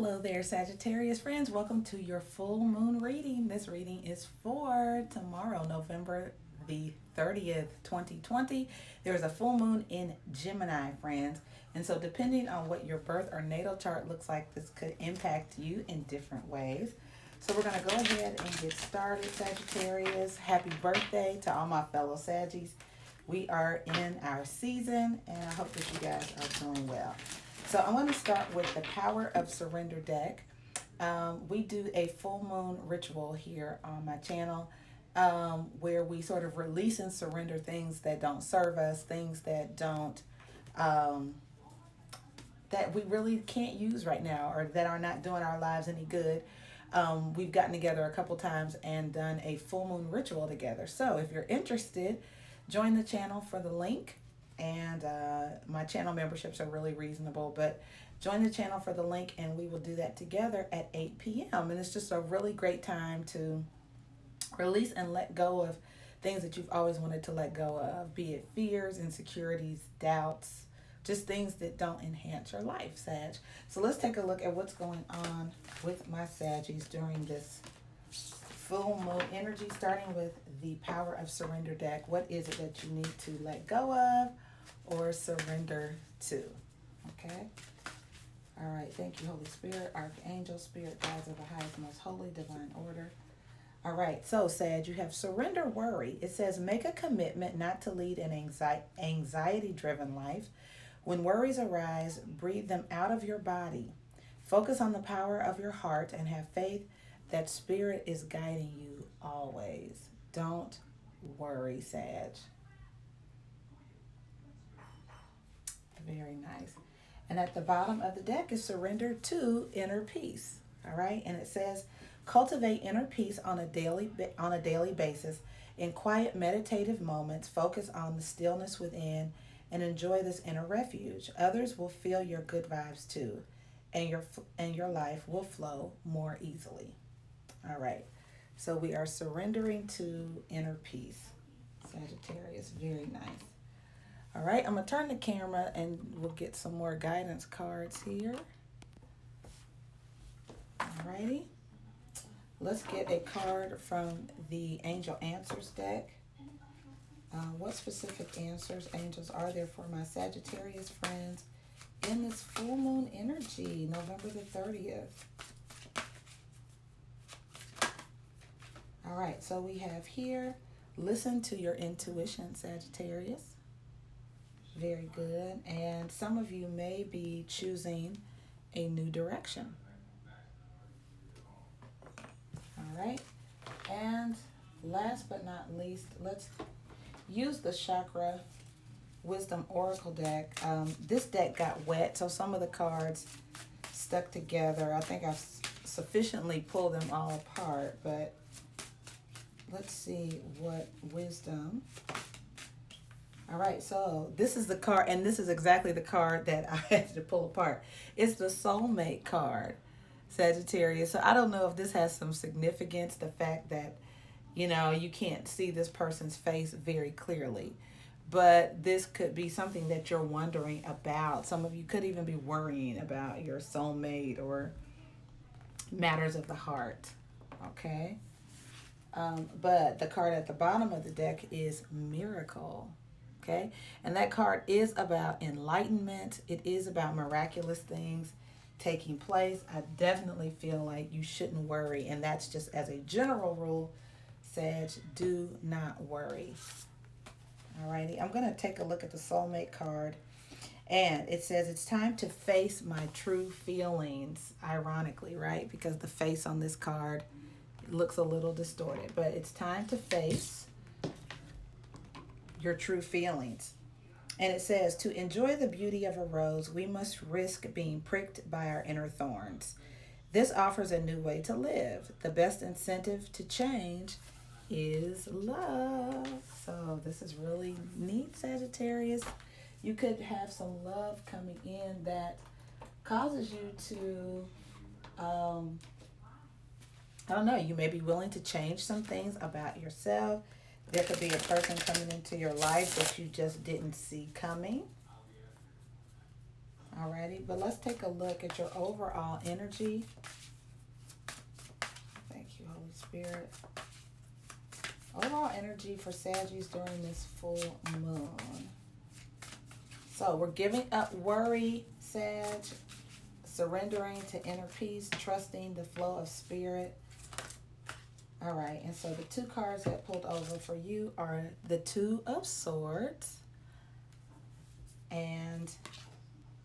Hello there, Sagittarius friends. Welcome to your full moon reading. This reading is for tomorrow, November the 30th, 2020. There's a full moon in Gemini, friends. And so, depending on what your birth or natal chart looks like, this could impact you in different ways. So, we're going to go ahead and get started, Sagittarius. Happy birthday to all my fellow Saggies. We are in our season, and I hope that you guys are doing well. So I'm going to start with the Power of Surrender deck. We do a full moon ritual here on my channel where we sort of release and surrender things that don't serve us, things that don't, um, that we really can't use right now or that are not doing our lives any good. We've gotten together a couple times and done a full moon ritual together. So if you're interested, join the channel for the link. And my channel memberships are really reasonable, but join the channel for the link and we will do that together at 8 p.m. And it's just a really great time to release and let go of things that you've always wanted to let go of, be it fears, insecurities, doubts, just things that don't enhance your life, Sag. So let's take a look at what's going on with my Saggies during this full moon energy, starting with the Power of Surrender deck. What is it that you need to let go of or surrender to? Okay. All right. Thank you, Holy Spirit, Archangel, Spirit, guides of the highest, most holy, divine order. All right. So, Sag, you have surrender worry. It says, make a commitment not to lead an anxiety-driven life. When worries arise, breathe them out of your body. Focus on the power of your heart and have faith that Spirit is guiding you always. Don't worry, Sag. Very nice. And at the bottom of the deck is surrender to inner peace. All right? And it says, cultivate inner peace on a daily basis. In quiet meditative moments, focus on the stillness within and enjoy this inner refuge. Others will feel your good vibes too, and your life will flow more easily. All right. So we are surrendering to inner peace. Sagittarius, very nice. All right, I'm going to turn the camera and we'll get some more guidance cards here. All righty. Let's get a card from the Angel Answers deck. What specific answers, angels, are there for my Sagittarius friends in this full moon energy, November the 30th? All right, so we have here, listen to your intuition, Sagittarius. Very good. And some of you may be choosing a new direction. All right. And last but not least, let's use the Chakra Wisdom Oracle deck. This deck got wet, so some of the cards stuck together. I think I've sufficiently pulled them all apart, but let's see what wisdom. All right, so this is the card, and this is exactly the card that I had to pull apart. It's the soulmate card, Sagittarius. So I don't know if this has some significance, the fact that, you can't see this person's face very clearly. But this could be something that you're wondering about. Some of you could even be worrying about your soulmate or matters of the heart, okay? But the card at the bottom of the deck is Miracle. Okay, and that card is about enlightenment. It is about miraculous things taking place. I definitely feel like you shouldn't worry, and that's just as a general rule, Sag, do not worry. Alrighty, I'm going to take a look at the soulmate card, and it says it's time to face my true feelings, ironically, right? Because the face on this card looks a little distorted, but it's time to face your true feelings. And it says, to enjoy the beauty of a rose, we must risk being pricked by our inner thorns. This offers a new way to live. The best incentive to change is love. So this is really neat, Sagittarius. You could have some love coming in that causes you to, I don't know, you may be willing to change some things about yourself. There could be a person coming into your life that you just didn't see coming. Alrighty, but let's take a look at your overall energy. Thank you, Holy Spirit. Overall energy for Sagittarius during this full moon. So we're giving up worry, Sag, surrendering to inner peace, trusting the flow of spirit. All right, and so the two cards that pulled over for you are the Two of Swords and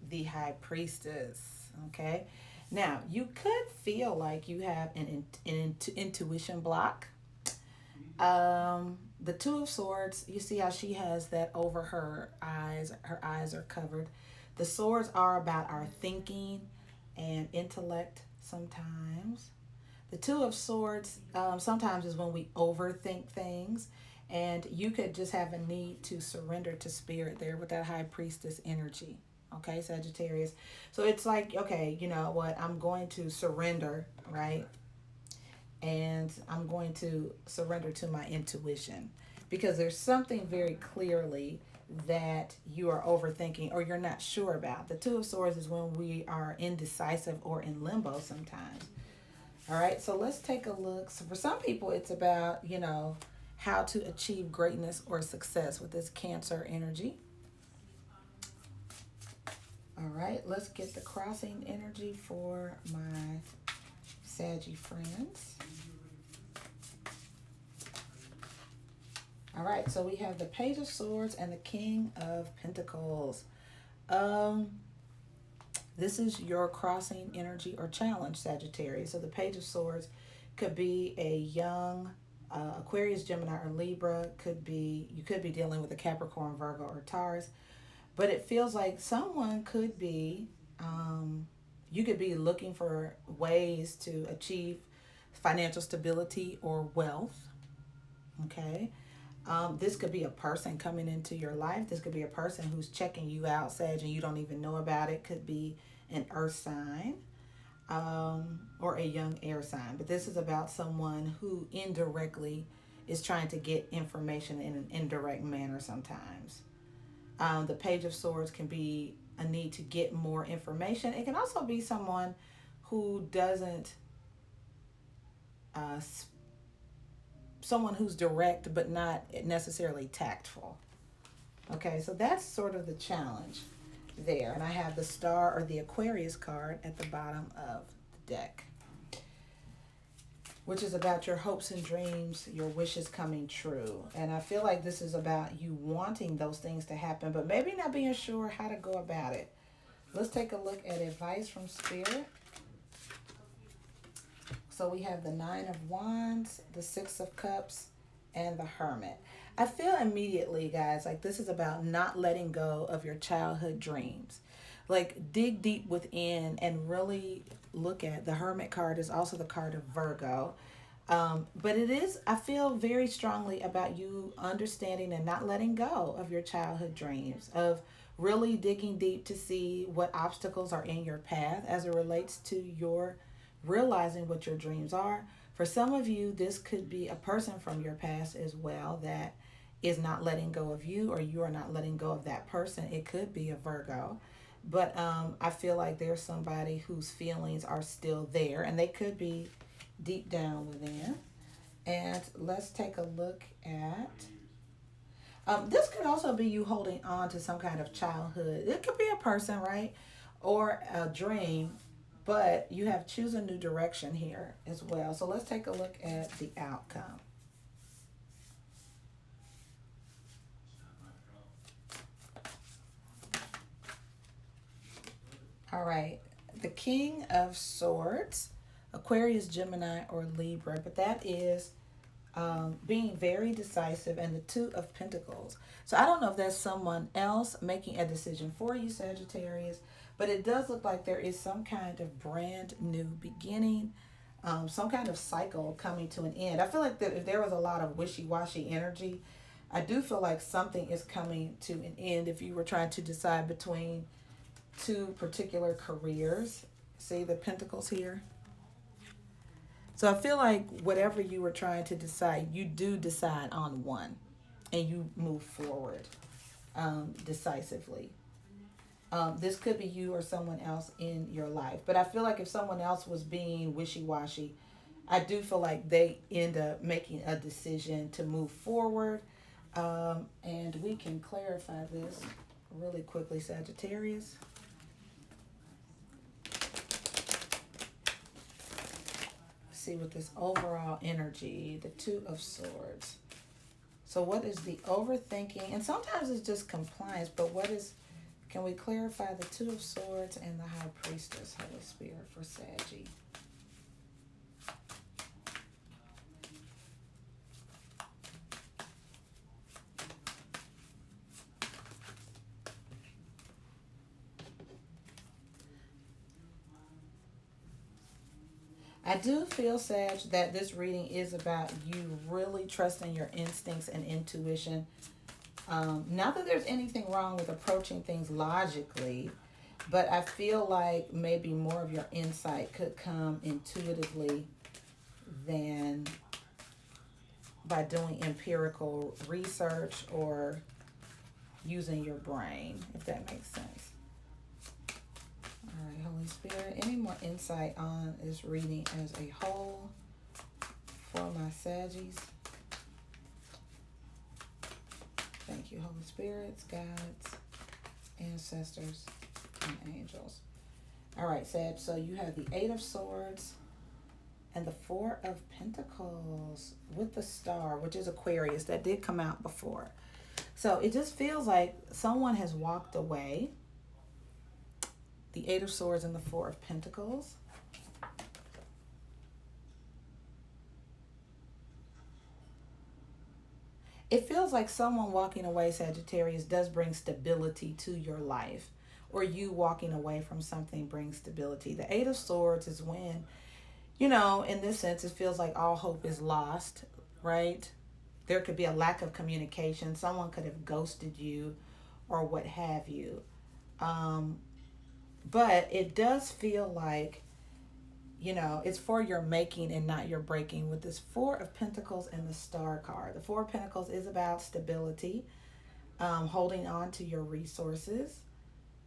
the High Priestess. Okay, now you could feel like you have an intuition block. The Two of Swords, you see how she has that over her eyes. Her eyes are covered. The swords are about our thinking and intellect sometimes. The Two of Swords sometimes is when we overthink things, and you could just have a need to surrender to spirit there with that High Priestess energy. Okay, Sagittarius. So it's like, okay, you know what? I'm going to surrender, right? And I'm going to surrender to my intuition because there's something very clearly that you are overthinking or you're not sure about. The Two of Swords is when we are indecisive or in limbo sometimes. All right, so let's take a look. So for some people, it's about, how to achieve greatness or success with this Cancer energy. All right, let's get the crossing energy for my Saggy friends. All right, so we have the Page of Swords and the King of Pentacles. This is your crossing energy or challenge, Sagittarius. So the Page of Swords could be a young Aquarius, Gemini, or Libra. You could be dealing with a Capricorn, Virgo, or Taurus. But it feels like someone could be, you could be looking for ways to achieve financial stability or wealth. Okay. This could be a person coming into your life. This could be a person who's checking you out, Sag, and you don't even know about it. Could be an earth sign or a young air sign. But this is about someone who indirectly is trying to get information in an indirect manner sometimes. The Page of Swords can be a need to get more information. It can also be someone who doesn't someone who's direct but not necessarily tactful. Okay, so that's sort of the challenge there. And I have the Star or the Aquarius card at the bottom of the deck, which is about your hopes and dreams, your wishes coming true. And I feel like this is about you wanting those things to happen, but maybe not being sure how to go about it. Let's take a look at advice from Spirit. So we have the Nine of Wands, the Six of Cups, and the Hermit. I feel immediately, guys, like this is about not letting go of your childhood dreams. Like dig deep within and really look at the Hermit card is also the card of Virgo. But it is, I feel very strongly about you understanding and not letting go of your childhood dreams, of really digging deep to see what obstacles are in your path as it relates to your realizing what your dreams are. For some of you, this could be a person from your past as well that is not letting go of you, or you are not letting go of that person. It could be a Virgo. But I feel like there's somebody whose feelings are still there, and they could be deep down within. And let's take a look at this could also be you holding on to some kind of childhood. It could be a person, right? Or a dream, but you have choose a new direction here as well. So let's take a look at the outcome. All right, the King of Swords, Aquarius, Gemini, or Libra, but that is being very decisive, and the Two of Pentacles. So I don't know if that's someone else making a decision for you, Sagittarius, but it does look like there is some kind of brand new beginning, some kind of cycle coming to an end. I feel like that if there was a lot of wishy-washy energy, I do feel like something is coming to an end if you were trying to decide between two particular careers. See the Pentacles here? So I feel like whatever you were trying to decide, you do decide on one and you move forward decisively. This could be you or someone else in your life. But I feel like if someone else was being wishy washy, I do feel like they end up making a decision to move forward. And we can clarify this really quickly, Sagittarius. See with this overall energy, the Two of Swords. So what is the overthinking? And sometimes it's just compliance, but what is, can we clarify the Two of Swords and the High Priestess, Holy Spirit, for Saggy? I do feel, Sag, that this reading is about you really trusting your instincts and intuition. Not that there's anything wrong with approaching things logically, but I feel like maybe more of your insight could come intuitively than by doing empirical research or using your brain, if that makes sense. All right, Holy Spirit, any more insight on this reading as a whole for my Saggies? Thank you, Holy Spirits, guides, ancestors, and angels. All right, Sag, so you have the Eight of Swords and the Four of Pentacles with the Star, which is Aquarius. That did come out before. So it just feels like someone has walked away. The Eight of Swords and the Four of Pentacles. It feels like someone walking away, Sagittarius, does bring stability to your life. Or you walking away from something brings stability. The Eight of Swords is when, you know, in this sense, it feels like all hope is lost, right? There could be a lack of communication. Someone could have ghosted you or what have you. But it does feel like, you know, it's for your making and not your breaking with this Four of Pentacles and the Star card. The Four of Pentacles is about stability, holding on to your resources.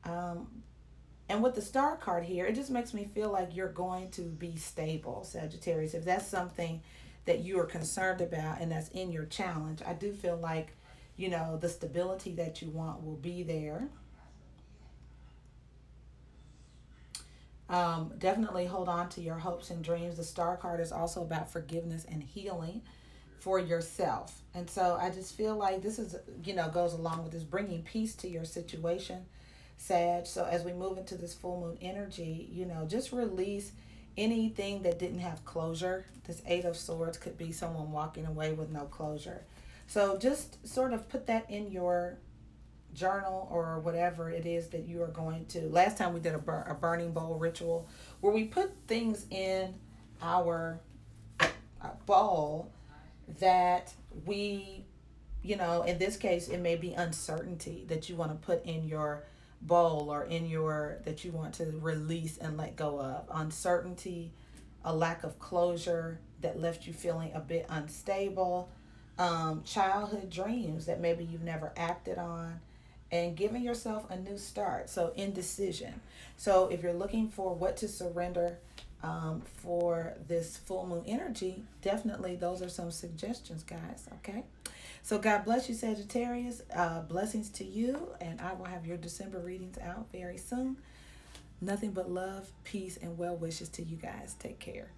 And with the Star card here, it just makes me feel like you're going to be stable, Sagittarius. If that's something that you are concerned about and that's in your challenge, I do feel like, you know, the stability that you want will be there. Definitely hold on to your hopes and dreams. The Star card is also about forgiveness and healing for yourself. And so I just feel like this is, you know, goes along with this bringing peace to your situation, Sag. So as we move into this full moon energy, you know, just release anything that didn't have closure. This Eight of Swords could be someone walking away with no closure. So just sort of put that in your journal or whatever it is that you are going to. Last time we did a burning bowl ritual where we put things in our bowl that we, you know, in this case it may be uncertainty that you want to put in your bowl or in your, that you want to release and let go of. Uncertainty, a lack of closure that left you feeling a bit unstable, childhood dreams that maybe you've never acted on, and giving yourself a new start. So indecision. So if you're looking for what to surrender for this full moon energy, definitely those are some suggestions, guys. Okay. So God bless you, Sagittarius. Blessings to you. And I will have your December readings out very soon. Nothing but love, peace, and well wishes to you guys. Take care.